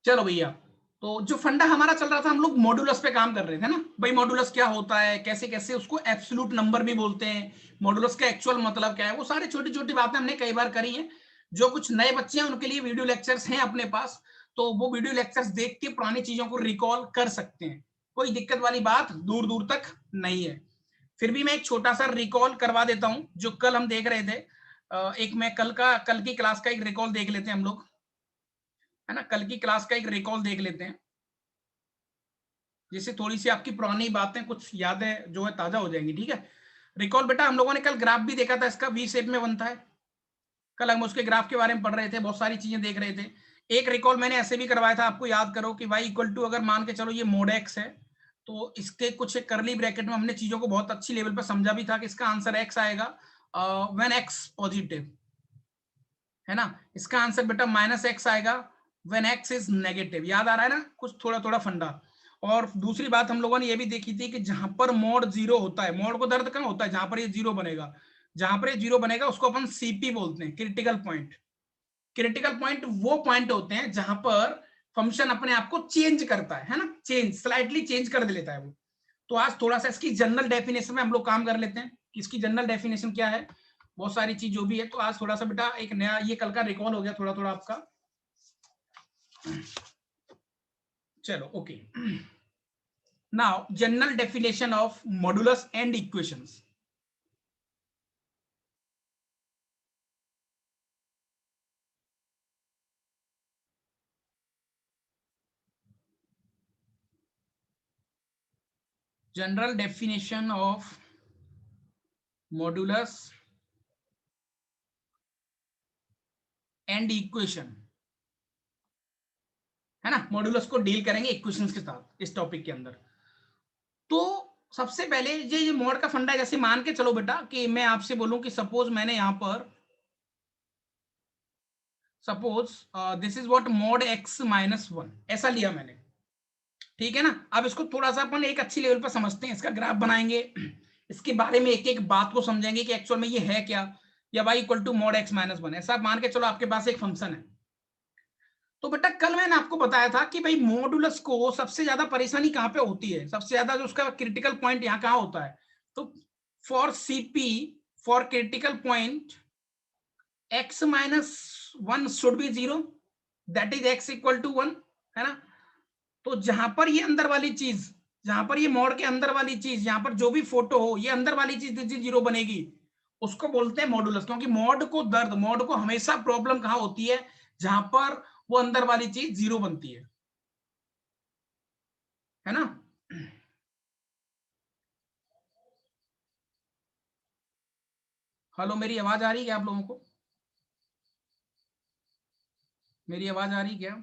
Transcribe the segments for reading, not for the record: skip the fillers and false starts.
चलो भैया, तो जो फंडा हमारा चल रहा था, हम लोग मॉडुलस पे काम कर रहे थे ना भाई। मॉडुलस क्या होता है, कैसे कैसे उसको एब्सोल्यूट नंबर भी बोलते हैं, मॉडुलस का एक्चुअल मतलब क्या है, वो सारी छोटी छोटी बातें हमने कई बार करी हैं। जो कुछ नए बच्चे हैं उनके लिए वीडियो लेक्चर्स हैं अपने पास, तो वो वीडियो लेक्चर्स देख के पुरानी चीजों को रिकॉल कर सकते हैं। कोई दिक्कत वाली बात दूर दूर तक नहीं है। फिर भी मैं एक छोटा सा रिकॉल करवा देता हूं जो कल हम देख रहे थे। एक मैं कल की क्लास का एक रिकॉल देख लेते हैं हम लोग, है ना। कल की क्लास का एक रिकॉल देख लेते हैं, जिससे थोड़ी सी आपकी पुरानी बातें कुछ यादें जो है ताजा हो जाएंगी। ठीक है, रिकॉल बेटा, हम लोगों ने कल ग्राफ भी देखा था, इसका वी शेप में बनता है। कल हम उसके ग्राफ के बारे में पढ़ रहे थे, बहुत सारी चीजें देख रहे थे। एक रिकॉल मैंने ऐसे भी करवाया था, आपको याद करो कि y इक्वल टू, अगर मान के चलो ये मोड एक्स है, तो इसके कुछ करली ब्रैकेट में हमने चीजों को बहुत अच्छी लेवल पर समझा भी था कि इसका आंसर x आएगा व्हेन x पॉजिटिव, है ना। इसका आंसर बेटा माइनस एक्स आएगा व्हेन एक्स इज नेगेटिव। याद आ रहा है ना कुछ थोड़ा थोड़ा फंडा। और दूसरी बात हम लोगों ने ये भी देखी थी कि जहां पर मोड जीरो होता है, मोड को दर्द कहां होता है, जहां पर ये जीरो बनेगा, जहां पर ये जीरो बनेगा उसको अपन सीपी बोलते हैं, क्रिटिकल पॉइंट। क्रिटिकल पॉइंट वो पॉइंट होते हैं जहां पर फंक्शन अपने आप को चेंज करता है ना, चेंज स्लाइटली चेंज कर लेता है वो। तो आज थोड़ा सा इसकी जनरल डेफिनेशन में हम लोग काम कर लेते हैं कि इसकी जनरल डेफिनेशन क्या है, बहुत सारी चीज जो भी है। तो आज थोड़ा सा बेटा एक नया, ये कल का रिकॉल हो गया थोड़ा थोड़ा आपका। चलो okay, now general definition of modulus and equations. General definition of modulus and equation, है ना। मॉडुलस को डील करेंगे इक्वेशंस के साथ इस टॉपिक के अंदर। तो सबसे पहले ये मॉड का फंडा है, जैसे मान के चलो बेटा कि मैं आपसे बोलूं कि सपोज मैंने यहां पर, suppose this is what mod x minus one, ऐसा लिया मैंने। ठीक है ना, अब इसको थोड़ा सा अपन एक अच्छी लेवल पर समझते हैं, इसका ग्राफ बनाएंगे, इसके बारे में एक एक बात को समझेंगे कि एक्चुअल में ये है क्या। या y equal to mod x minus one, ऐसा मान के चलो आपके पास एक फंक्शन है। तो बेटा कल मैंने आपको बताया था कि भाई मॉडुलस को सबसे ज्यादा परेशानी कहां पे होती है, सबसे ज्यादा जो उसका क्रिटिकल पॉइंट यहाँ कहां होता है। तो for CP, for critical point x minus one should be zero, that is x equal to one, है ना। तो जहां पर ये अंदर वाली चीज, जहां पर ये मॉड के अंदर वाली चीज, यहां पर जो भी फोटो हो, ये अंदर वाली चीज जीरो बनेगी, उसको बोलते हैं मॉडुलस। क्योंकि मॉड को दर्द, मॉड को हमेशा प्रॉब्लम कहां होती है, जहां पर वो अंदर वाली चीज जीरो बनती है ना। हेलो, मेरी आवाज आ रही है क्या आप लोगों को? मेरी आवाज आ रही क्या?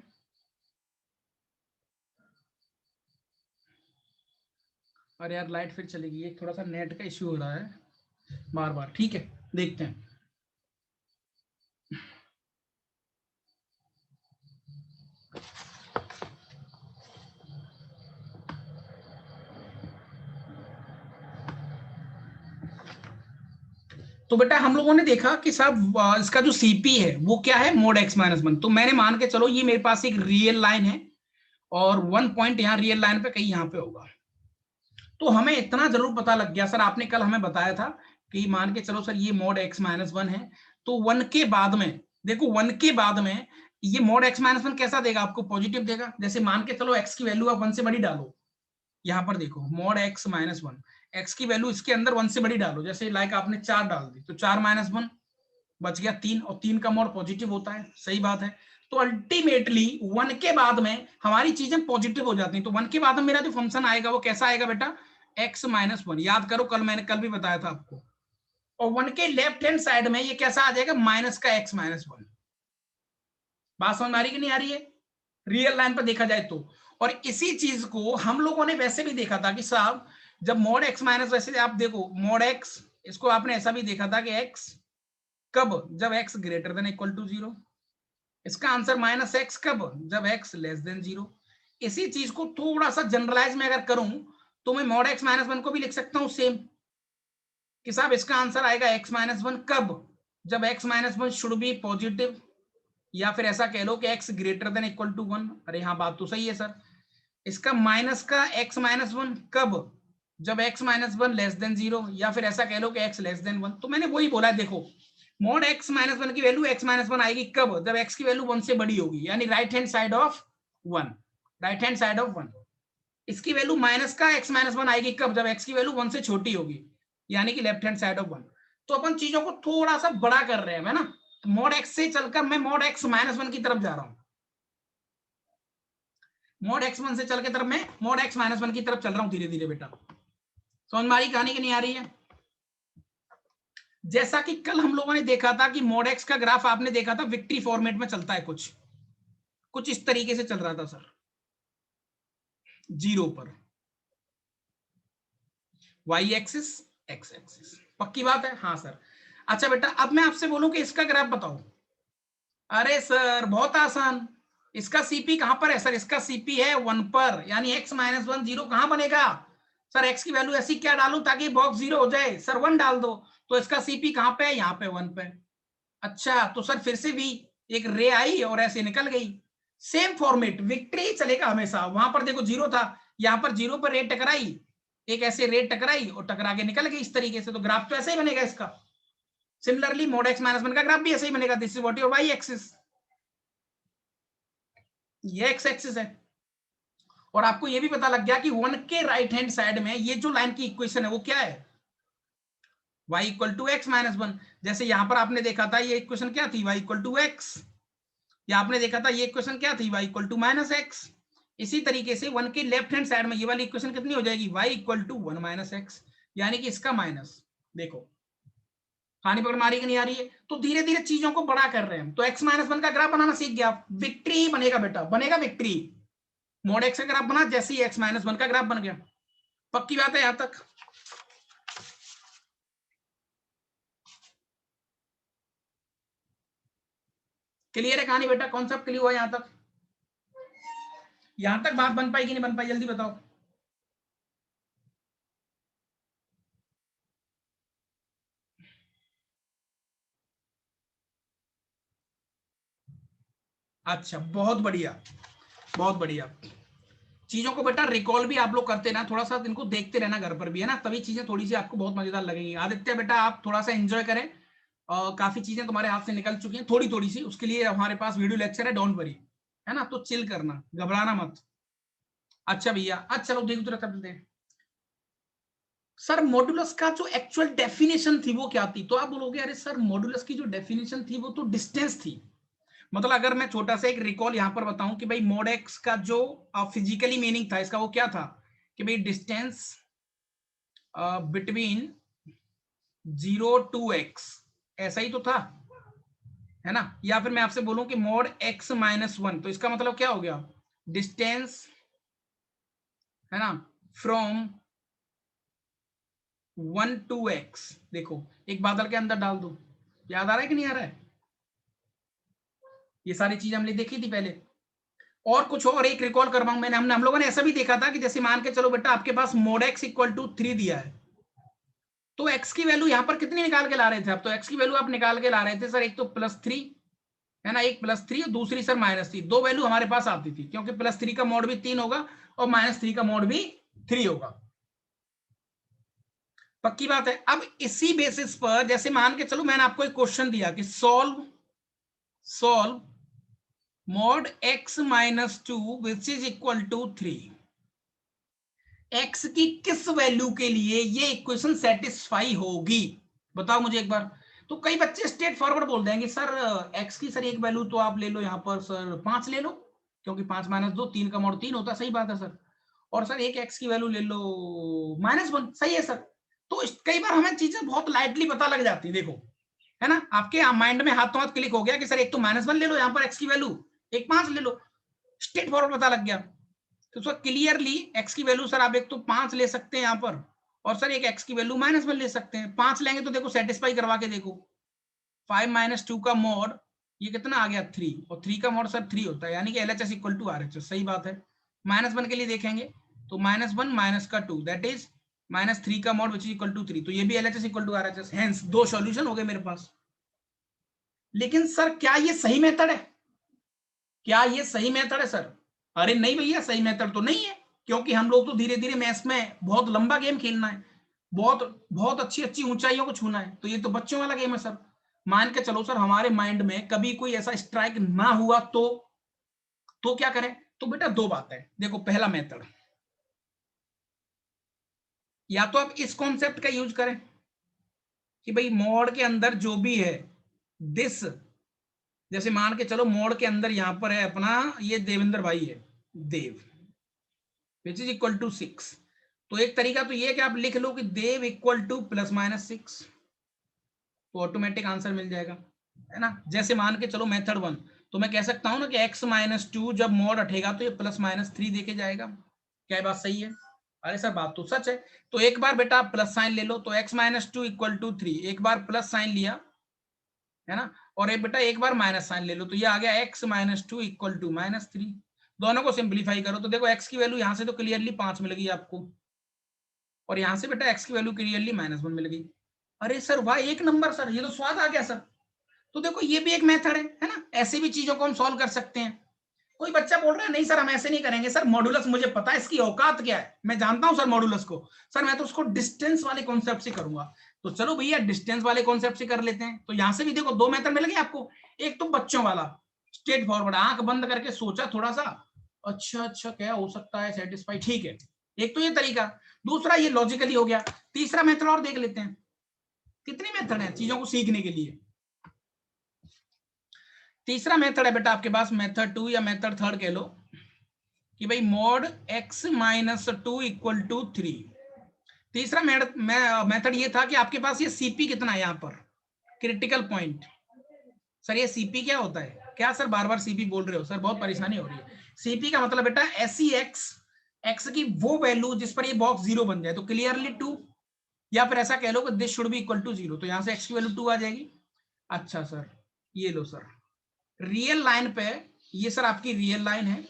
अरे यार लाइट फिर चलेगी, एक थोड़ा सा नेट का इश्यू हो रहा है बार बार। ठीक है, देखते हैं। तो बेटा हम लोगों ने देखा कि साहब इसका जो सीपी है वो क्या है, मोड एक्स माइनस वन। तो मैंने मान के चलो ये मेरे पास एक रियल लाइन है, और वन पॉइंट यहाँ रियल लाइन पे कहीं यहाँ पे होगा। तो हमें इतना जरूर पता लग गया सर, आपने कल हमें बताया था कि मान के चलो सर ये मोड एक्स माइनस वन है। तो वन के बाद में, देखो वन के बाद में ये मोड एक्स माइनस वन कैसा देगा आपको, पॉजिटिव देगा। जैसे मान के चलो एक्स की वैल्यू आप वन से बड़ी डालो, यहाँ पर देखो mode x minus one, x की वैल्यू इसके अंदर वन से बड़ी डालो, जैसे लाइक आपने चार डाल दी, तो चार माइनस वन बच गया तीन, और तीन का मोड पॉजिटिव होता है, सही बात है। तो अल्टीमेटली वन के बाद में हमारी चीजें पॉजिटिव हो जाती हैं। तो वन के बाद में मेरा जो फंक्शन आएगा वो कैसा आएगा बेटा, एक्स माइनस वन। याद करो कल मैंने कल भी बताया था आपको। और वन के लेफ्ट हैंड साइड में ये कैसा आ जाएगा, माइनस का एक्स माइनस वन। बात समझ में आ रही कि नहीं आ रही है, रियल लाइन पर देखा जाए तो। और इसी चीज को हम लोगों ने वैसे भी देखा था कि साहब जब मोड एक्स माइनस, वैसे आप देखो मोड एक्स, इसको आपने ऐसा भी देखा था कि एक्स कब, जब x greater than equal to zero. इसका आंसर माइनस एक्स कब, जब एक्स लेस देन जीरो। इसी चीज को थोड़ा सा जनरलाइज में अगर करूं, तो मैं मॉड एक्स माइनस वन को भी लिख सकता हूं सेम, कि साहब इसका आंसर आएगा एक्स माइनस वन कब, जब x minus one should be positive, या फिर ऐसा कह लो कि x greater than equal to 1। अरे हाँ, बात तो सही है सर। इसका माइनस का x माइनस 1 कब? जब x माइनस 1 लेस देन 0, या फिर ऐसा कह लो कि x लेस देन 1। तो मैंने वही बोला, देखो मॉड x माइनस 1 की वैल्यू x माइनस 1 आएगी कब? जब x की वैल्यू 1 से बड़ी होगी, यानी right hand side of 1, right hand side of 1। इसकी वैल्यू माइनस का x माइनस 1 आएगी कब? जब x की वैल्यू 1 से छोटी होगी, यानी कि लेफ्ट हैंड साइड ऑफ 1। तो अपन चीजों को थोड़ा सा बड़ा कर रहे हैं, है ना। तो मॉड x से चलकर मैं मॉड x माइनस 1 की तरफ जा रहा हूं। मॉड x1 से चल के तरफ मैं मॉड x माइनस 1 की तरफ चल रहा हूं धीरे धीरे। बेटा समझ में आ रही कहानी की नहीं आ रही है? जैसा कि कल हम लोगों ने देखा था कि मॉड x का ग्राफ आपने देखा था विक्ट्री फॉर्मेट में चलता है, कुछ कुछ इस तरीके से चल रहा था सर, 0 पर, y एक्सिस x एक्सिस। पक्की बात है? हाँ सर। अच्छा बेटा, अब मैं आपसे बोलूं कि इसका ग्राफ बताओ। अरे सर बहुत आसान, इसका सीपी कहां पर है सर? इसका सीपी है 1 पर, यानी x माइनस 1 0 कहां बनेगा सर? x की वैल्यू ऐसी क्या डालूं ताकि बॉक्स 0 हो जाए? सर 1 डाल दो। तो इसका सीपी कहां पे है? यहाँ पे 1 पे। अच्छा, तो सर फिर से भी एक रे आई और ऐसे निकल गई। सेम फॉर्मेट, विक्ट्री चलेगा हमेशा। वहां पर देखो 0 था, यहाँ पर 0 पर रे टकराई, एक ऐसे रे टकराई और टकरा के निकल गई इस तरीके से। तो ग्राफ तो ऐसे ही बनेगा इसका। सिमिलरली मॉड x माइनस 1 का ग्राफ भी ऐसे ही बनेगा। This is what your y axis, ये x एक्सिस है। और आपको ये भी पता लग गया कि 1 के राइट हैंड साइड में ये जो लाइन की इक्वेशन है वो क्या है? y equal to x minus 1। जैसे यहां पर आपने देखा था ये इक्वेशन क्या थी? y equal to x. या आपने देखा था ये इक्वेशन क्या थी? y equal to minus x. इसी तरीके से 1 के लेफ्ट हैंड साइड में ये वाली इक्वेशन कितनी हो जाएगी? y equal to 1 minus x, यानी कि इसका माइनस। देखो कहानी पकड़ मारी कि नहीं आ रही है? तो धीरे धीरे चीजों को बड़ा कर रहे हैं। तो x माइनस 1 का ग्राफ बनाना सीख गया आप, विक्ट्री ही बनेगा बेटा, बनेगा विक्ट्री। मॉड x का ग्राफ बना जैसे ही x माइनस 1 का ग्राफ बन गया। पक्की बात है यहां तक? क्लियर है कहानी बेटा? कॉन्सेप्ट क्लियर हुआ यहां तक? यहां तक बात बन पाई कि नहीं बन पाई, जल्दी बताओ। अच्छा, बहुत बढ़िया, बहुत बढ़िया। चीजों को बेटा रिकॉल भी आप लोग करते ना, थोड़ा सा इनको देखते रहना घर पर भी, है ना, तभी चीजें थोड़ी सी आपको बहुत मजेदार लगेंगी। आदित्य बेटा आप थोड़ा सा एंजॉय करें, और काफी चीजें तुम्हारे हाथ से निकल चुकी हैं थोड़ी थोड़ी सी, उसके लिए हमारे पास वीडियो लेक्चर है, डोंट वरी, है ना। तो चिल करना, घबराना मत। अच्छा भैया, अच्छा चलो देख उधर कर देते हैं। सर मॉडुलस का जो एक्चुअल डेफिनेशन थी वो क्या थी? तो आप बोलोगे अरे सर मॉडुलस की जो डेफिनेशन थी वो तो डिस्टेंस थी। मतलब अगर मैं छोटा सा एक रिकॉल यहां पर बताऊं कि भाई मॉड एक्स का जो फिजिकली मीनिंग था इसका वो क्या था, कि भाई डिस्टेंस बिटवीन 0 टू एक्स, ऐसा ही तो था, है ना। या फिर मैं आपसे बोलूं कि मॉड एक्स माइनस 1, तो इसका मतलब क्या हो गया? डिस्टेंस, है ना, फ्रॉम 1 टू एक्स। देखो एक बादल के अंदर डाल दो, याद आ रहा है कि नहीं आ रहा है? ये सारी चीज हमने देखी थी पहले। और कुछ और एक रिकॉल करवाऊं मैंने, हम लोगों ने ऐसा भी देखा था कि जैसे मान के चलो बेटा आपके पास मोड एक्स इक्वल टू 3 दिया है, तो एक्स की वैल्यू यहां पर कितनी निकाल के ला रहे थे आप? तो एक्स की वैल्यू आप निकाल के ला रहे थे सर, एक तो +3, है ना, एक +3 और दूसरी सर -3। दो वैल्यू हमारे पास आती थी, क्योंकि +3 का मोड भी 3 होगा और -3 का मोड भी 3 होगा। पक्की बात है? अब इसी बेसिस पर जैसे मान के चलो मैंने आपको एक क्वेश्चन दिया कि solve mod x minus 2 which is equal to 3। x की किस वैल्यू के लिए ये इक्वेशन सेटिस्फाई होगी? बताओ मुझे एक बार। तो कई बच्चे स्ट्रेट फॉरवर्ड बोल देंगे सर x की सर एक वैल्यू तो आप ले लो, यहां पर सर 5 ले लो, क्योंकि 5 माइनस 2 3 का मोड 3 होता है। सही बात है सर। और सर एक x की वैल्यू ले लो -1, सही है सर। तो कई बार हमें चीजें बहुत लाइटली पता लग जाती है। देखो, है ना, आपके माइंड में हाथों हाथ क्लिक हो गया कि सर एक तो -1 ले लो यहां पर x की वैल्यू, एक 5 ले लो, स्ट्रेट फॉरवर्ड पता लग गया। तो सर क्लियरली x की वैल्यू सर आप एक तो 5 ले सकते हैं यहां पर, और सर एक x की वैल्यू -1 ले सकते हैं। 5 लेंगे तो देखो सेटिस्फाई करवा के देखो, 5 माइनस 2 का मोड ये कितना आ गया 3, और 3 का मोड सर 3 होता है, यानी कि LHS इक्वल टू RHS। सही बात है। -1 के लिए देखेंगे तो -1 माइनस का 2 दैट इज -3 का mod which is equal to 3, तो ये भी LHS equal to RHS। Hence दो सॉल्यूशन हो गए मेरे पास। लेकिन सर क्या ये सही मेथड है? क्या ये सही मेथड है सर? अरे नहीं भैया, सही मेथड तो नहीं है, क्योंकि हम लोग तो धीरे धीरे मैथ्स में बहुत लंबा गेम खेलना है, बहुत बहुत अच्छी अच्छी ऊंचाइयों को छूना है, तो ये तो बच्चों वाला गेम है सर। मान के चलो सर हमारे माइंड में कभी कोई ऐसा स्ट्राइक ना हुआ तो क्या करें? तो बेटा दो बात है, देखो पहला मेथड, या तो आप इस कॉन्सेप्ट का यूज करें कि भाई मोड के अंदर जो भी है दिस, जैसे मान के चलो मोड के अंदर यहां पर है अपना ये देवेंद्र भाई है, देव विच इज इक्वल टू 6, तो एक तरीका तो ये है कि आप लिख लो कि देव इक्वल टू +-6, तो ऑटोमेटिक आंसर मिल जाएगा, है ना। जैसे मान के चलो मेथड 1, तो मैं कह सकता हूं ना कि x-2 जब मॉड हटेगा तो ये +-3 देके जाएगा। क्या ये बात सही है? अरे सर बात तो सच है। तो एक बार बेटा आप प्लस साइन ले लो, तो x-2 इक्वल टू 3, एक बार प्लस साइन लिया, है ना, और एक बेटा एक बार माइनस साइन ले लो, तो ये आ गया x-2 इक्वल टू -3। दोनों को सिंप्लीफाई करो तो देखो x की वैल्यू यहां से तो क्लियरली 5 मिल गई आपको, और यहां से बेटा x की वैल्यू क्लियरली -1 मिल गई। अरे सर वाह, एक नंबर सर, ये तो स्वाद आ गया सर। तो देखो ये भी एक मेथड है ना, ऐसे भी चीजों को हम सॉल्व कर सकते हैं। कोई बच्चा बोल रहा है नहीं सर हम ऐसे नहीं करेंगे, सर मॉडुलस मुझे पता है इसकी औकात क्या है, मैं जानता हूं सर मॉडुलस को, सर मैं तो उसको डिस्टेंस वाले कॉन्सेप्ट से करूंगा। तो चलो भैया डिस्टेंस वाले कॉन्सेप्ट से कर लेते हैं। तो यहां से भी देखो दो मेथड मिल गए आपको, एक तो बच्चों वाला स्ट्रेट फॉरवर्ड, आंख बंद करके सोचा थोड़ा सा, अच्छा अच्छा क्या हो सकता है सेटिस्फाई, ठीक है, एक तो ये तरीका। दूसरा ये लॉजिकली हो गया। तीसरा मेथड और देख लेते हैं, कितने मेथड है चीजों को सीखने के लिए। तीसरा मेथड है बेटा आपके पास मेथड 2 या मेथड 3 कह लो, कि भाई मॉड x-2 इक्वल टू 3। तीसरा मेथड ये था कि आपके पास ये सीपी कितना है, यहाँ पर क्रिटिकल पॉइंट। सर ये सीपी क्या होता है? क्या सर बार बार सीपी बोल रहे हो सर, बहुत परेशानी हो रही है। सीपी का मतलब बेटा ऐसी एक्स की वो वैल्यू जिस पर ये बॉक्स 0 बन जाए, तो क्लियरली 2, या फिर ऐसा कह लो कि this should be equal to 0, तो यहां से एक्स की वैल्यू 2 आ जाएगी। अच्छा सर ये लो सर, रियल लाइन पे, ये सर आपकी रियल लाइन है,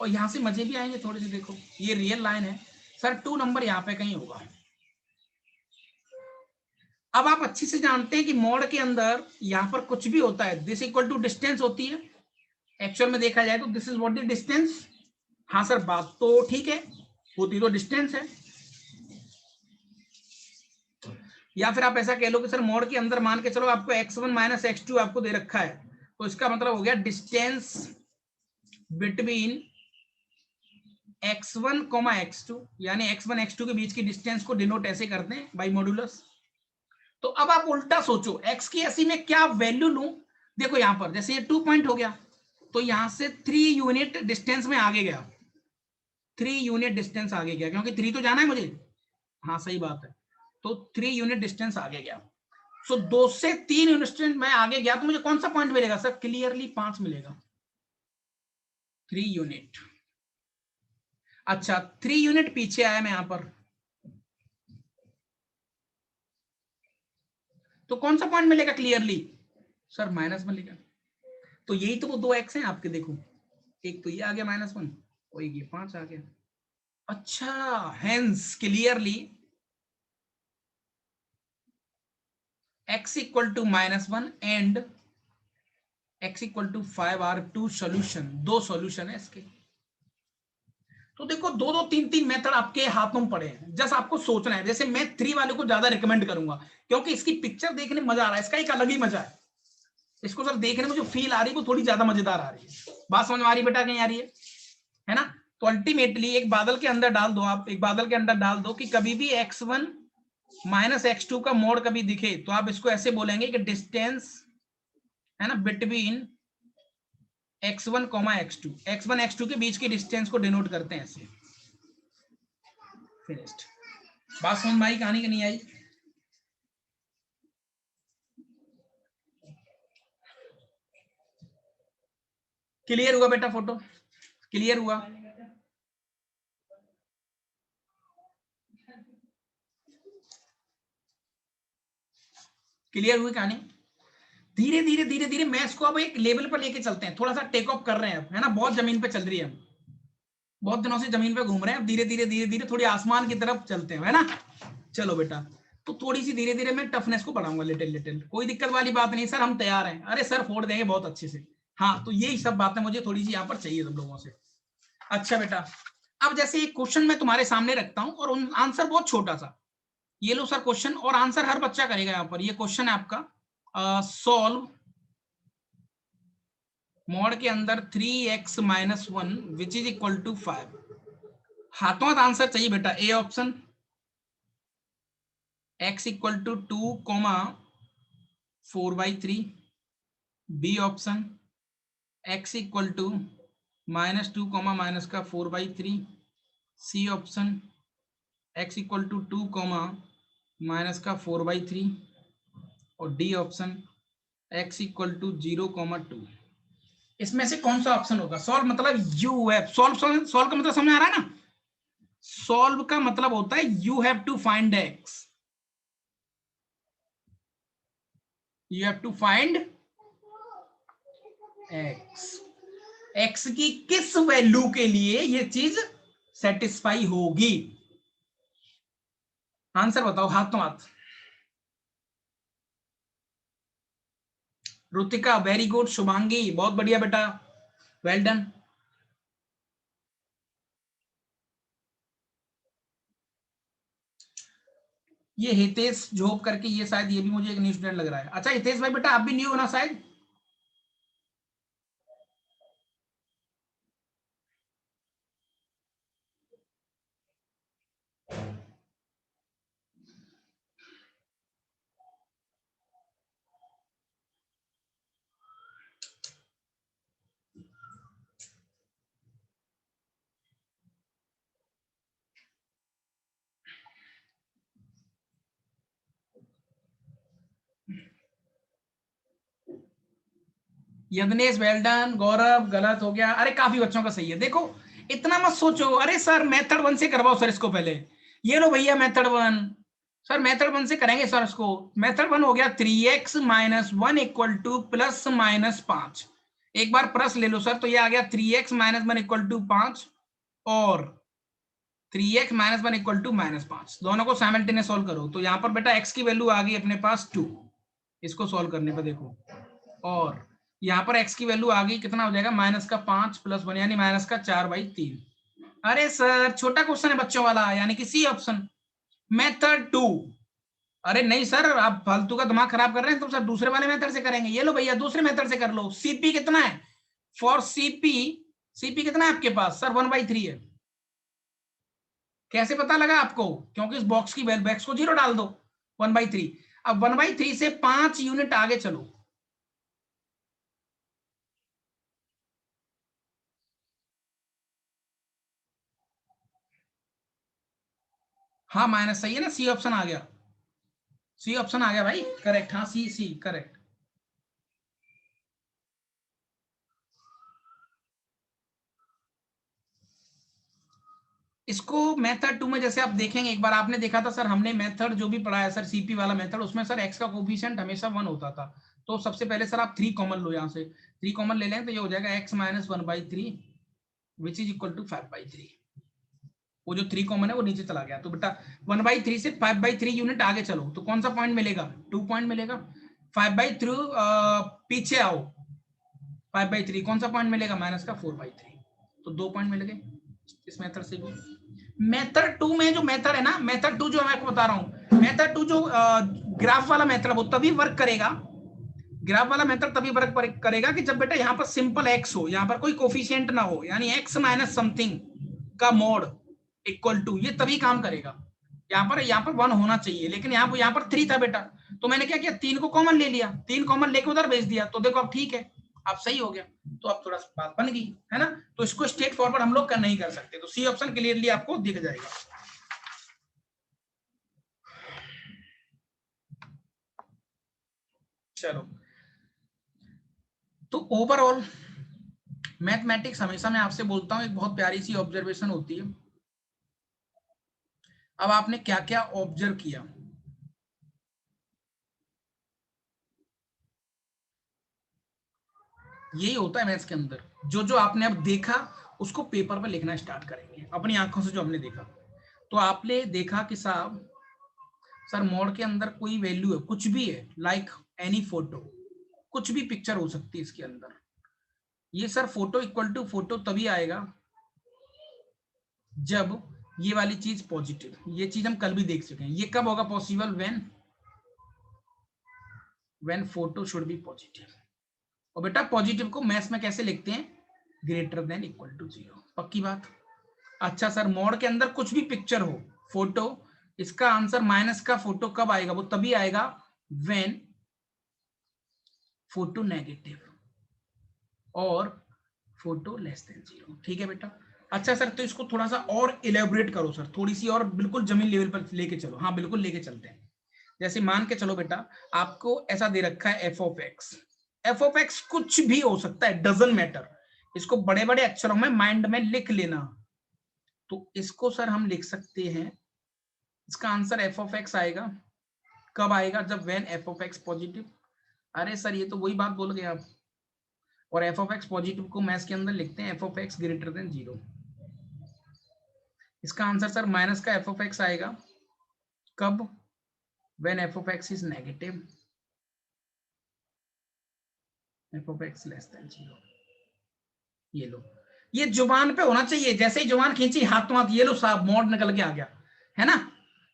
और यहां से मजे भी आएंगे थोड़े से, देखो ये रियल लाइन है सर, 2 नंबर यहाँ पे कहीं होगा। अब आप अच्छी से जानते हैं कि मोड के अंदर यहां पर कुछ भी होता है दिस इक्वल टू डिस्टेंस होती है, एक्चुअल में देखा जाए तो this is what the distance. हाँ सर बात तो ठीक है, होती तो डिस्टेंस है। या फिर आप ऐसा कह लो कि सर मोड के अंदर मान के चलो आपको x1 - x2 आपको दे रखा है, तो इसका मतलब हो गया डिस्टेंस बिटवीन x1, x2, यानी x1 x2 के बीच की डिस्टेंस को डिनोट ऐसे करते हैं बाई मॉड्यूलस। तो अब आप उल्टा सोचो, x की ऐसी में क्या वैल्यू लूं। देखो यहां पर जैसे ये 2 पॉइंट हो गया, तो यहां से 3 यूनिट डिस्टेंस में आगे गया, 3 यूनिट डिस्टेंस आगे गया, क्योंकि 3 तो जाना है मुझे। हाँ सही बात है, तो 3 यूनिट डिस्टेंस आगे गया। सो 2 से 3 यूनिट में आगे गया, तो मुझे कौन सा पॉइंट मिलेगा सर? क्लियरली 5 मिलेगा, 3 यूनिट। अच्छा 3 यूनिट पीछे आया मैं यहां पर, तो कौन सा पॉइंट मिलेगा क्लियरली? सर माइनस मिलेगा। तो यही तो वो 2 एक्स हैं आपके, देखो एक तो ये आ गया -1, और एक ये 5 आ गया। अच्छा hence clearly x equal to -1 and x equal to 5 are 2 solution, 2 solution है इसके। तो देखो 2 3 मेथड आपके हाथों में पड़े हैं, जस्ट आपको सोचना है। जैसे मैं 3 वाले को ज्यादा रिकमेंड करूंगा, क्योंकि इसकी पिक्चर देखने में मजा आ रहा है, इसका एक अलग ही मजा है। इसको सर देखने में जो फील आ रही है वो थोड़ी ज्यादा मजेदार आ रही है। बात समझ में आ रही है बेटा कहीं आ रही है ना? तो अल्टीमेटली एक बादल के अंदर डाल दो, आप एक बादल के अंदर डाल दो कि कभी भी x1 - x2 का मोड कभी दिखे, तो आप इसको ऐसे बोलेंगे कि डिस्टेंस, है ना, between x1, x2, x1 x2 के बीच की डिस्टेंस को डिनोट करते हैं ऐसे। फिनिश्ड। बात समझ में आई कहानी की नहीं आई? क्लियर हुआ बेटा? फोटो क्लियर हुआ? क्लियर हुई कहानी? धीरे धीरे धीरे धीरे मैथ्स को अब एक लेवल पर लेके चलते हैं, थोड़ा सा टेक ऑफ कर रहे हैं, है ना, बहुत जमीन पे चल रही है, बहुत दिनों से जमीन पे घूम रहे हैं, अब धीरे धीरे धीरे धीरे थोड़ी आसमान की तरफ चलते हैं, है ना। चलो बेटा, तो थोड़ी सी धीरे धीरे मैं टफनेस को बढ़ाऊंगा, लिटिल लिटिल, कोई दिक्कत वाली बात नहीं सर, हम तैयार हैं। अरे सर फोड़ देंगे बहुत अच्छे से, हाँ, तो यही सब बातें मुझे थोड़ी सी यहाँ पर चाहिए तुम लोगों से। अच्छा बेटा, अब जैसे एक क्वेश्चन मैं तुम्हारे सामने रखता हूँ और आंसर बहुत छोटा सा, ये लो सर क्वेश्चन, और आंसर हर बच्चा करेगा। यहाँ पर ये क्वेश्चन है आपका, सॉल्व मॉड के अंदर 3x - 1 which is equal to 5। हाथों हाथ आंसर चाहिए बेटा। A option x equal to 2,4/3, B option x equal to -2, -4/3, C option x equal to 2, -4/3, और D option x equal to 0,2। इसमें से कौन सा ऑप्शन होगा? सॉल्व मतलब यू हैव सॉल्व, सॉल्व का मतलब समझ आ रहा है ना? सॉल्व का मतलब होता है you have to find x, you have to find x, x की किस वैल्यू के लिए ये चीज सेटिस्फाई होगी? आंसर बताओ हाथों हाथ। रुतिका वेरी गुड, शुभांगी बहुत बढ़िया बेटा, वेल डन। ये हितेश जोब करके, ये शायद ये भी मुझे एक न्यू स्टूडेंट लग रहा है। अच्छा हितेश भाई बेटा, आप भी न्यू हो ना शायद? Yagnesh well done. गौरव गलत हो गया। अरे काफी बच्चों का सही है। देखो इतना मत सोचो, अरे सर मेथड 1 से करवाओ सर इसको पहले। ये लो भैया मेथड 1, सर मेथड 1 से करेंगे सर इसको। मेथड 1 हो गया 3x - 1 इक्वल टू +-5। एक बार प्लस ले लो सर, तो ये आ गया 3x - 1 इक्वल टू 5 और 3x - 1 इक्वल टू -5। दोनों को साइमल्टेनियस सोल्व करो तो यहाँ पर बेटा x की वैल्यू आ गई अपने पास 2, इसको सोल्व करने पर देखो, और यहाँ पर x की वैल्यू आ गई, कितना हो जाएगा -5 + 1 यानी -4/3। अरे सर छोटा क्वेश्चन है बच्चों वाला, यानी कि सी ऑप्शन मेथड 2। अरे नहीं सर, आप फालतू का दिमाग खराब कर रहे हैं, तो सर दूसरे वाले मेथड से करेंगे। ये लो भैया दूसरे मेथड से कर लो। सीपी कितना है? फॉर सीपी, सीपी कितना है आपके पास? सर 1/3 है। कैसे पता लगा आपको? क्योंकि इस बॉक्स की वैल्यू, एक्स को 0 डाल दो, 1/3। अब 1/3 से 5 यूनिट आगे चलो, हाँ माइनस सही है ना, सी ऑप्शन आ गया, सी ऑप्शन आ गया भाई, करेक्ट। हाँ सी सी करेक्ट। इसको मेथड 2 में जैसे आप देखेंगे, एक बार आपने देखा था सर, हमने मेथड जो भी पढ़ा है सर सीपी वाला मेथड, उसमें सर एक्स का कोफिशिएंट हमेशा 1 होता था। तो सबसे पहले सर आप 3 कॉमन लो, यहाँ से 3 कॉमन ले लें तो ये हो जाएगा x - 1/3 which is equal to 5/3। वो जो 3 कॉमन है वो नीचे चला गया, तो बेटा 1/3 से 5/3 यूनिट आगे चलो तो कौन सा पॉइंट मिलेगा? 2 पॉइंट मिलेगा। 5/3 पीछे आओ, 5/3 कौन सा पॉइंट मिलेगा? -4/3। तो 2 पॉइंट मिल गए इस मेथड से भी। मेथड 2 में जो मेथड है ना, मेथड 2 जो मैं आपको बता रहा हूँ, मेथड 2 जो ग्राफ वाला मेथड, वो तभी वर्क करेगा, ग्राफ वाला मेथड तभी वर्क करेगा कि जब बेटा यहाँ पर सिंपल एक्स हो, यहाँ पर कोई कोफिशिएंट ना हो, यानी एक्स माइनस समथिंग का मोड इक्वल टू, ये तभी काम करेगा। यहाँ पर 1 होना चाहिए, लेकिन यहाँ पर 3 था बेटा, तो मैंने क्या किया, 3 को कॉमन ले लिया, 3 कॉमन लेके उधर भेज दिया, तो देखो अब ठीक है, अब सही हो गया। तो अब थोड़ा बात बन गई है ना। तो इसको स्ट्रेट फॉरवर्ड हम लोग नहीं कर सकते, तो सी ऑप्शन क्लियरली आपको दिख जाएगा। चलो, तो ओवरऑल मैथमेटिक्स हमेशा मैं आपसे बोलता हूँ एक बहुत प्यारी सी ऑब्जर्वेशन होती है। अब आपने क्या क्या ऑब्जर्व किया, यही होता है मैथ्स के अंदर। जो जो आपने अब देखा उसको पेपर पर लिखना स्टार्ट करेंगे अपनी आंखों से, जो हमने देखा। तो आपने देखा कि साहब सर मोड के अंदर कोई वैल्यू है, कुछ भी है, लाइक एनी फोटो, कुछ भी पिक्चर हो सकती है इसके अंदर, ये sir photo equal to photo तभी आएगा जब ये वाली चीज पॉजिटिव, ये चीज हम कल भी देख चुके हैं। ये कब होगा possible? When photo should be positive. और बेटा पॉजिटिव को मैथ्स में कैसे लिखते हैं? Greater than equal to 0। पक्की बात। अच्छा सर मोड के अंदर कुछ भी पिक्चर हो, फोटो, इसका आंसर माइनस का फोटो कब आएगा? वो तभी आएगा व्हेन फोटो नेगेटिव और फोटो लेस देन 0। ठीक है बेटा। अच्छा सर तो इसको थोड़ा सा और इलेबोरेट करो सर, थोड़ी सी और बिल्कुल जमीन लेवल पर लेके चलो। हाँ बिल्कुल लेके चलते हैं। जैसे मान के चलो बेटा आपको ऐसा दे रखा है F of x. F of x कुछ भी हो सकता है, डजंट मैटर। इसको बड़े बड़े अक्षरों में माइंड में लिख लेना। तो इसको सर हम लिख सकते हैं, इसका आंसर एफ ऑफ एक्स आएगा। कब आएगा? जब when F of x positive. अरे सर ये तो वही बात बोल गए आप। और एफ ऑफ एक्स पॉजिटिव को मैथ्स के अंदर लिखते हैं F of x greater then 0। इसका आंसर सर माइनस का एफ ऑफ एक्स आएगा। कब? When F of x is negative, F of x less than 0। ये लो, ये जुबान पे होना चाहिए। जैसे ही जुबान खींची हाथ तो हाथ, ये लो साहब मॉड निकल के आ गया है ना।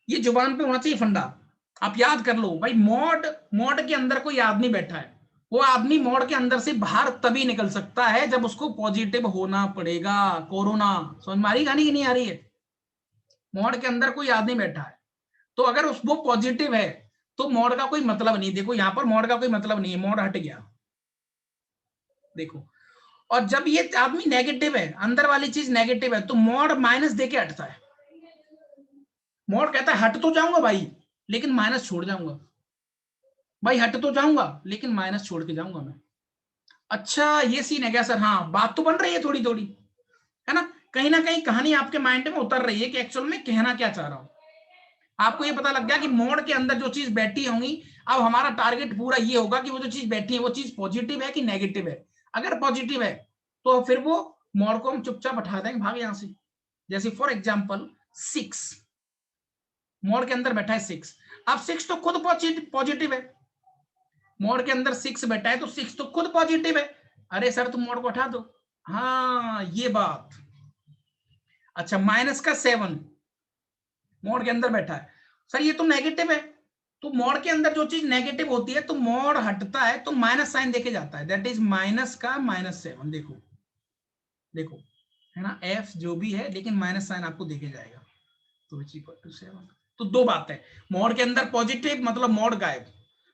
ये जुबान पे होना चाहिए फंडा। आप याद कर लो भाई, मॉड, मॉड के अंदर कोई आदमी बैठा है, वो आदमी मॉड के अंदर से बाहर तभी निकल सकता है जब उसको पॉजिटिव होना पड़ेगा। कोरोना समझ में आ रही कहानी की नहीं आ रही है? मॉड के अंदर कोई आदमी बैठा है, तो अगर उस वो पॉजिटिव है तो मॉड का कोई मतलब नहीं। देखो यहां पर मॉड का कोई मतलब नहीं है, मॉड हट गया। देखो, और जब ये आदमी नेगेटिव है, अंदर वाली चीज नेगेटिव है, तो मॉड माइनस देके हटता है। मॉड कहता है हट तो जाऊंगा भाई लेकिन माइनस छोड़ जाऊंगा, भाई हट तो जाऊंगा लेकिन माइनस छोड़ के जाऊंगा मैं। अच्छा ये सीन है क्या सर? हाँ बात तो बन रही है थोड़ी थोड़ी, है ना। कहीं ना कहीं कहानी आपके माइंड में उतर रही है कि एक्चुअल में कहना क्या चाह रहा हूं। आपको ये पता लग गया कि मोड के अंदर जो चीज बैठी होंगी, अब हमारा टारगेट पूरा ये होगा कि वो जो चीज बैठी है वो चीज पॉजिटिव है कि नेगेटिव है। अगर पॉजिटिव है तो फिर वो मोड को हम चुपचाप हटा देंगे, भाग यहां से। जैसे फॉर एग्जाम्पल 6, मोड के अंदर बैठा है 6। अब 6 तो खुद पॉजिटिव है, मोड के अंदर 6 बैठा है तो 6 तो खुद पॉजिटिव है। अरे सर तुम मोड को हटा दो। हाँ ये बात। अच्छा माइनस का 7 मोड के अंदर बैठा है, सर ये तो नेगेटिव है। तो मोड के अंदर जो चीज नेगेटिव होती है तो मोड हटता है तो माइनस साइन देके जाता है, दैट इज माइनस का -7। देखो देखो है ना, एफ जो भी है लेकिन माइनस साइन आपको देके जाएगा, तो इज इक्वल टू 7। तो दो बात है, मोड के अंदर पॉजिटिव मतलब मोड गायब,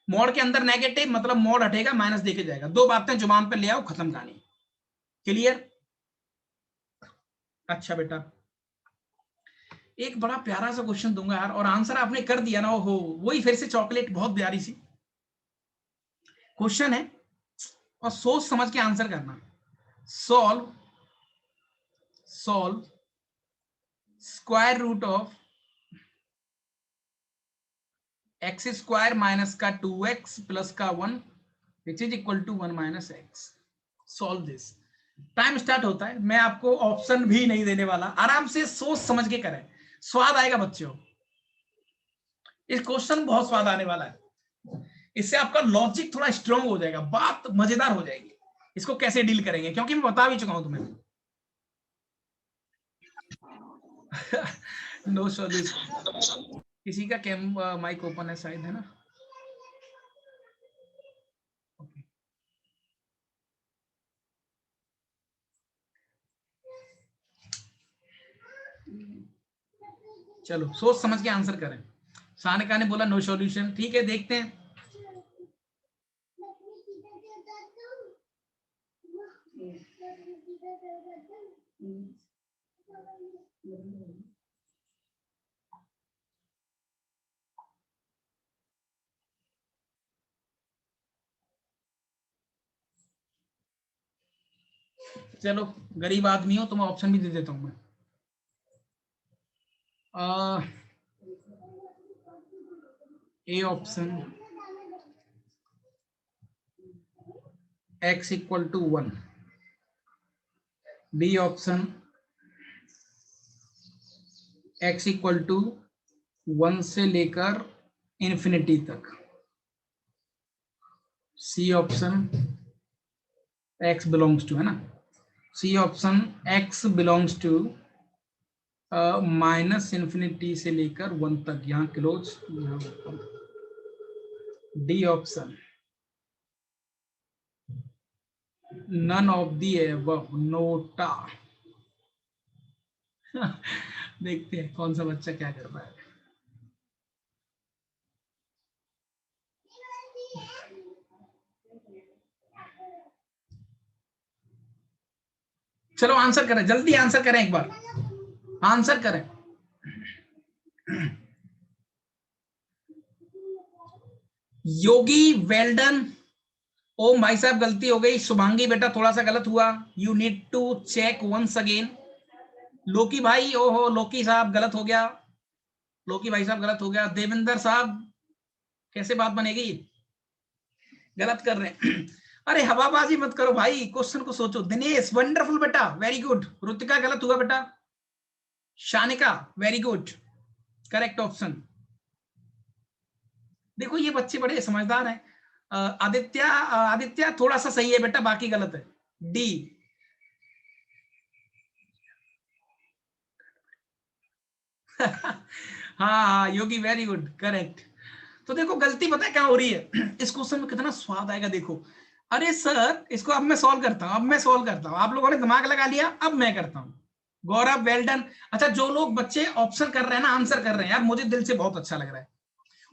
मोड के अंदर नेगेटिव मतलब मोड हटेगा माइनस देके जाएगा। दो बातें जुबान पे ले आओ, खत्म कहानी। क्लियर? अच्छा बेटा एक बड़ा प्यारा सा क्वेश्चन दूंगा यार, और आंसर आपने कर दिया ना, हो वही फिर से चॉकलेट, बहुत प्यारी सी क्वेश्चन है और सोच समझ के आंसर करना। Solve solve square root of x square minus का 2x प्लस का 1 which is equal to 1 minus x. Solve this. Time start होता है, मैं आपको ऑप्शन भी नहीं देने वाला, आराम से सोच समझ के करें, स्वाद आएगा बच्चों। इस क्वेश्चन बहुत स्वाद आने वाला है, इससे आपका लॉजिक थोड़ा स्ट्रांग हो जाएगा, बात मजेदार हो जाएगी। इसको कैसे डील करेंगे, क्योंकि मैं बता भी चुका हूं तुम्हें। No solution. किसी का कैम माइक ओपन है शायद, है ना? okay. चलो सोच समझ के आंसर करें। सानिका ने बोला नो सॉल्यूशन, ठीक है देखते हैं। चलो गरीब आदमी हो तो मैं ऑप्शन भी दे देता हूं मैं। A option x equal to 1, B option x equal to 1 से लेकर इंफिनिटी तक, C option x belongs to, है ना, C option x belongs to minus infinity से लेकर 1 तक, यहाँ close, D option none of the above, NOTA. देखते हैं कौन सा बच्चा क्या कर पाएगा। चलो आंसर करें, जल्दी आंसर करें, एक बार आंसर करें। योगी वेल्डन, ओम भाई साहब गलती हो गई, शुभांगी बेटा थोड़ा सा गलत हुआ, you need to check once again. Loki भाई, ओहो लोकी साहब गलत हो गया, लोकी भाई साहब गलत हो गया। देवेंद्र साहब कैसे बात बनेगी, गलत कर रहे हैं। अरे हवाबाजी मत करो भाई, क्वेश्चन को सोचो। दिनेश वंडरफुल बेटा, वेरी गुड। रुतिका गलत हुआ बेटा, शानिका वेरी गुड, करेक्ट ऑप्शन। देखो ये बच्चे बड़े समझदार हैं। आदित्य थोड़ा सा सही है बेटा, बाकी गलत है, डी। हाँ योगी वेरी गुड, करेक्ट। तो देखो गलती पता है क्या हो रही है, इस क्वेश्चन में कितना स्वाद आएगा देखो। अरे सर इसको अब मैं सॉल्व करता हूं, आप लोगों ने दिमाग लगा लिया, अब मैं करता हूं। गौरव वेल डन। अच्छा जो लोग बच्चे ऑप्शन कर रहे हैं ना, आंसर कर रहे हैं यार, मुझे दिल से बहुत अच्छा लग रहा है।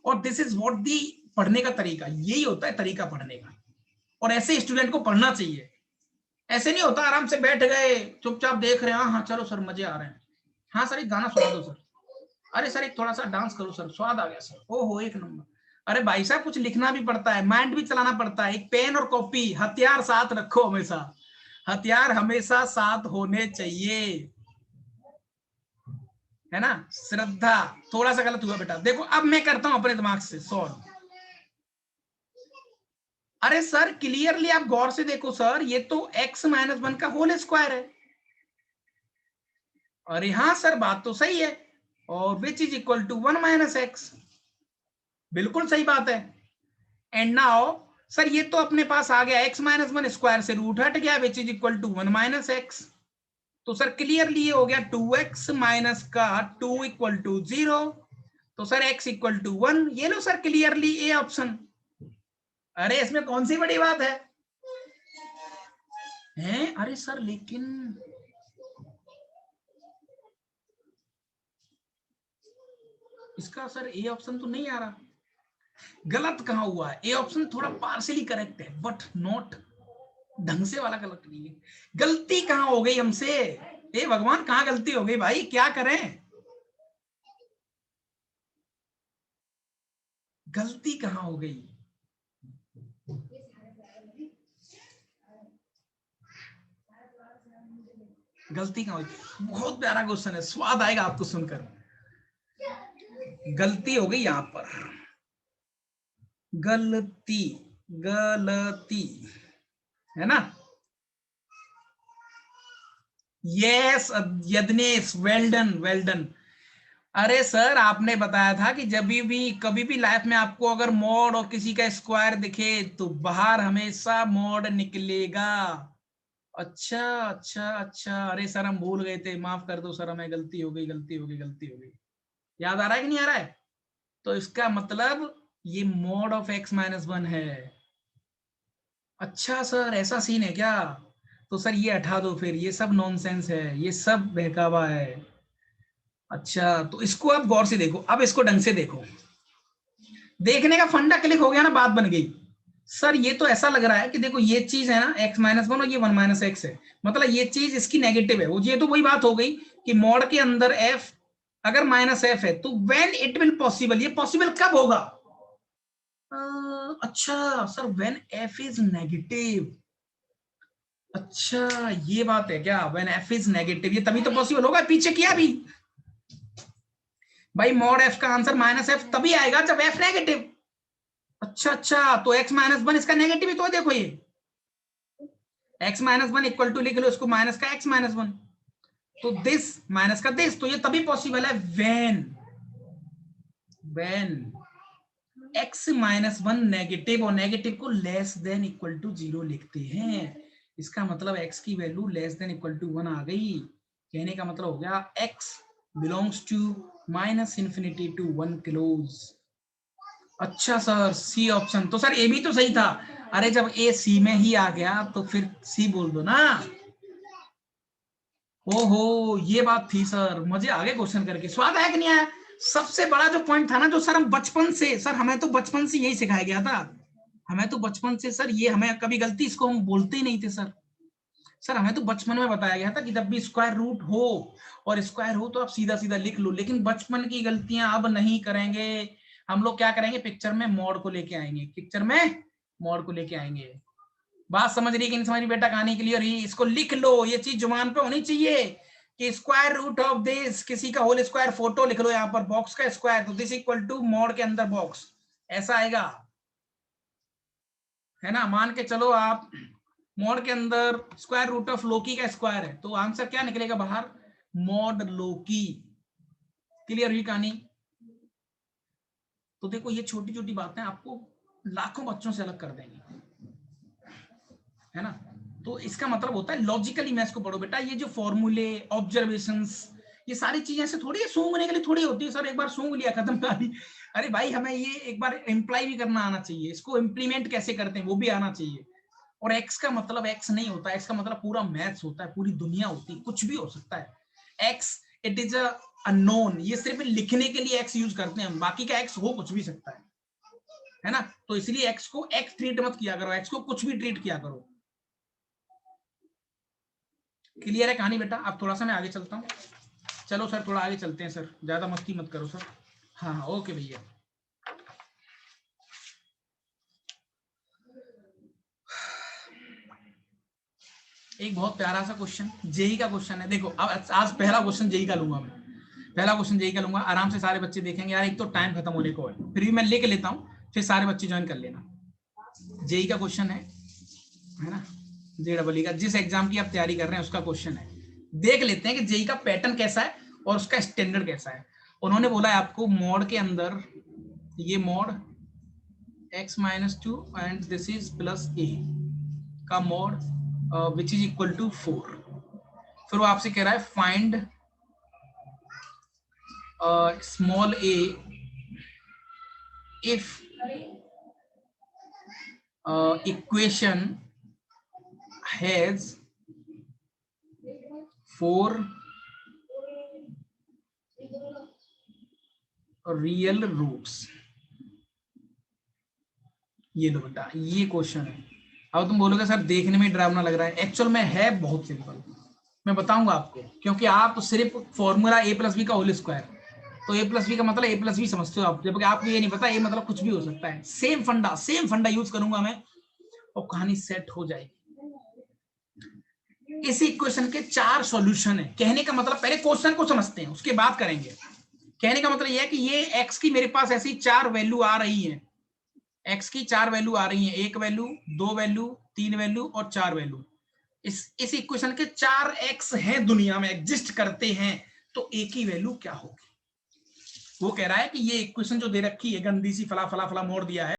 और दिस इज व्हाट दी पढ़ने का तरीका, यही होता है तरीका पढ़ने का, और ऐसे स्टूडेंट को पढ़ना चाहिए। ऐसे नहीं होता आराम से बैठ गए चुपचाप देख रहे हैं, हाँ चलो सर मजे आ रहे हैं, हाँ सर एक गाना सुना दो सर, अरे सर एक थोड़ा सा डांस करो सर, स्वाद आ गया सर, ओहो एक नंबर। अरे भाई साहब कुछ लिखना भी पड़ता है, माइंड भी चलाना पड़ता है, एक पेन और कॉपी, हथियार साथ रखो हमेशा, हथियार हमेशा साथ होने चाहिए, है ना। श्रद्धा थोड़ा सा गलत हुआ बेटा, देखो अब मैं करता हूं अपने दिमाग से सॉल्व। अरे सर क्लियरली आप गौर से देखो सर, ये तो x-1 का होल स्क्वायर है। अरे हाँ सर बात तो सही है, और विच इज इक्वल टू 1-x, बिल्कुल सही बात है। एंड नाउ सर ये तो अपने पास आ गया x-1 स्क्वायर से रूट हट गया, विच इज इक्वल टू 1-x। तो सर क्लियरली ये हो गया 2x माइनस का 2 इक्वल टू 0, तो सर x इक्वल टू 1, ये लो सर क्लियरली ए ऑप्शन। अरे इसमें कौन सी बड़ी बात है, हैं? अरे सर लेकिन इसका सर ए ऑप्शन तो नहीं आ रहा, गलत कहां हुआ है, ए ऑप्शन थोड़ा पार्शियली करेक्ट है बट नॉट ढंग से वाला गलत नहीं है। गलती कहां हो गई हमसे, ए भगवान कहां गलती हो गई भाई, क्या करें, गलती कहां हो गई। गलती कहां हुई, बहुत प्यारा क्वेश्चन है, स्वाद आएगा आपको सुनकर। गलती हो गई यहां पर, गलती, गलती, है ना। Yes Yadnesh, well done well done. अरे सर आपने बताया था कि जब भी कभी भी लाइफ में आपको अगर मॉड और किसी का स्क्वायर दिखे तो बाहर हमेशा मॉड निकलेगा। अच्छा अच्छा अच्छा, अरे सर हम भूल गए थे, माफ कर दो सर, हमें गलती हो गई, गलती हो गई, गलती हो गई। याद आ रहा है कि नहीं आ रहा है, तो इसका मतलब ये मॉड ऑफ x-1 है। अच्छा सर ऐसा सीन है क्या, तो सर ये हटा दो फिर, ये सब नॉनसेंस है, ये सब बहकावा है। अच्छा तो इसको आप गौर से देखो, अब इसको ढंग से देखो, देखने का फंडा क्लिक हो गया ना, बात बन गई। सर ये तो ऐसा लग रहा है कि देखो ये चीज है ना x-1 और ये 1-x है, मतलब ये चीज इसकी नेगेटिव है, वो ये तो वही बात हो गई कि मॉड के अंदर f अगर -f है तो व्हेन इट विल पॉसिबल, ये पॉसिबल कब होगा। अच्छा sir when f is negative, अच्छा ये बात है क्या, व्हेन f इज नेगेटिव ये तभी तो पॉसिबल होगा, पीछे किया भी भाई, मॉड f का आंसर -f तभी आएगा जब f नेगेटिव। अच्छा अच्छा तो x-1 इसका नेगेटिव ही तो देखो, ये x-1 इक्वल टू लिख लो इसको माइनस का x-1, तो दिस माइनस का दिस, तो ये तभी पॉसिबल है व्हेन x-1 नेगेटिव, और नेगेटिव को लेस देन इक्वल टू 0 लिखते हैं, इसका मतलब x की value less than equal to 1 आ गई। कहने का मतलब हो गया x belongs to minus infinity to 1 close. अच्छा सर, सी ऑप्शन। तो सर ए भी तो सही था। अरे जब ए सी में ही आ गया तो फिर सी बोल दो ना। ओहो, ये बात थी सर, मजे आ गए क्वेश्चन करके। स्वाद आया कि नहीं आया? सबसे बड़ा जो पॉइंट था ना, जो सर हम बचपन से, सर हमें तो बचपन से यही सिखाया गया था। हमें तो बचपन से सर, ये हमें कभी गलती इसको हम बोलते ही नहीं थे सर। सर हमें तो बचपन में बताया गया था कि जब भी स्क्वायर रूट हो और स्क्वायर हो तो आप सीधा सीधा लिख लो, लेकिन बचपन की गलतियां अब नहीं करेंगे। हम लोग क्या करेंगे, पिक्चर में मॉड को लेके आएंगे, पिक्चर में मॉड को लेके आएंगे। बात समझ रही कि नहीं समझ रही बेटा? कहानी क्लियर ही? इसको लिख लो, ये चीज जुबान पे होनी चाहिए कि स्क्वायर रूट ऑफ दिस, किसी का होल स्क्वायर, फोटो लिख लो यहाँ पर, बॉक्स का स्क्वायर, तो दिस इक्वल टू मॉड के अंदर बॉक्स, ऐसा आएगा, है ना? मान के चलो आप मॉड के अंदर स्क्वायर रूट ऑफ लोकी का स्क्वायर है, तो आंसर क्या निकलेगा बाहर? मॉड लोकी। क्लियर हुई कहानी? तो देखो, ये छोटी छोटी बातें आपको लाखों बच्चों से अलग कर देंगी, है ना? तो इसका मतलब होता है लॉजिकली मैथ्स को पढ़ो बेटा। ये जो फॉर्मूले, ऑब्जर्वेशंस, ये सारी चीजें ऐसे थोड़ी है सूंघने के लिए थोड़ी होती है सर, एक बार सूंघ लिया खत्म कहानी। अरे भाई, हमें ये एक बार इम्प्लाई भी करना आना चाहिए, इसको इम्प्लीमेंट कैसे करते हैं वो भी आना चाहिए। और एक्स का मतलब एक्स नहीं होता, एक्स का मतलब पूरा मैथ्स होता है, पूरी दुनिया होती है, कुछ भी हो सकता है। एक्स इट इज अननोन, ये सिर्फ लिखने के लिए एक्स यूज करते हैं हम, बाकी का एक्स हो कुछ भी सकता है ना? तो इसलिए एक्स को एक्स ट्रीट मत किया करो, एक्स को कुछ भी ट्रीट किया करो। क्लियर है कहानी बेटा? अब थोड़ा सा मैं आगे चलता हूँ। चलो सर थोड़ा आगे चलते हैं सर, ज्यादा मस्ती मत करो सर। हाँ हाँ, ओके भैया। एक बहुत प्यारा सा क्वेश्चन, जेई का क्वेश्चन है। देखो अब आज पहला क्वेश्चन जेई का लूंगा मैं, पहला क्वेश्चन जेई का लूंगा, आराम से सारे बच्चे देखेंगे यार, एक तो टाइम खत्म होने को है, फिर भी मैं लेके लेता हूँ, फिर सारे बच्चे ज्वाइन कर लेना। जेई का क्वेश्चन है ना, जेई का, जिस एग्जाम की आप तैयारी कर रहे हैं उसका क्वेश्चन है। देख लेते हैं कि जेई का पैटर्न कैसा है और उसका स्टैंडर्ड कैसा है। उन्होंने बोला है आपको मॉड के अंदर, ये mod x-2 and this is plus a का mod which is equal to 4। फिर वो आपसे कह रहा है find small a if equation has 4 real roots. ये लो बेटा, ये क्वेश्चन है। अब तुम बोलोगे सर देखने में डरावना लग रहा है, एक्चुअल में है बहुत सिंपल, मैं बताऊंगा आपको, क्योंकि आप सिर्फ फॉर्मूला a प्लस बी का होल स्क्वायर, तो a प्लस बी का मतलब a प्लस बी समझते हो आप, जबकि आपको ये नहीं पता a मतलब कुछ भी हो सकता है। सेम फंडा यूज करूंगा मैं और कहानी सेट हो जाएगी। इस इक्वेशन के 4 सॉल्यूशन है। कहने का मतलब पहले क्वेश्चन को समझते हैं उसके बाद करेंगे। कहने का मतलब यह है कि ये x की मेरे पास ऐसी 4 वैल्यू आ रही है, x की 4 वैल्यू आ रही है, 1 वैल्यू, 2 वैल्यू, 3 वैल्यू और 4 वैल्यू। इस इक्वेशन के 4 x हैं, दुनिया में एग्जिस्ट करते हैं, तो a की वैल्यू क्या होगी? वो कह रहा है कि ये इक्वेशन जो दे रखी है गंदी सी, फला फला फला मोड़ दिया है,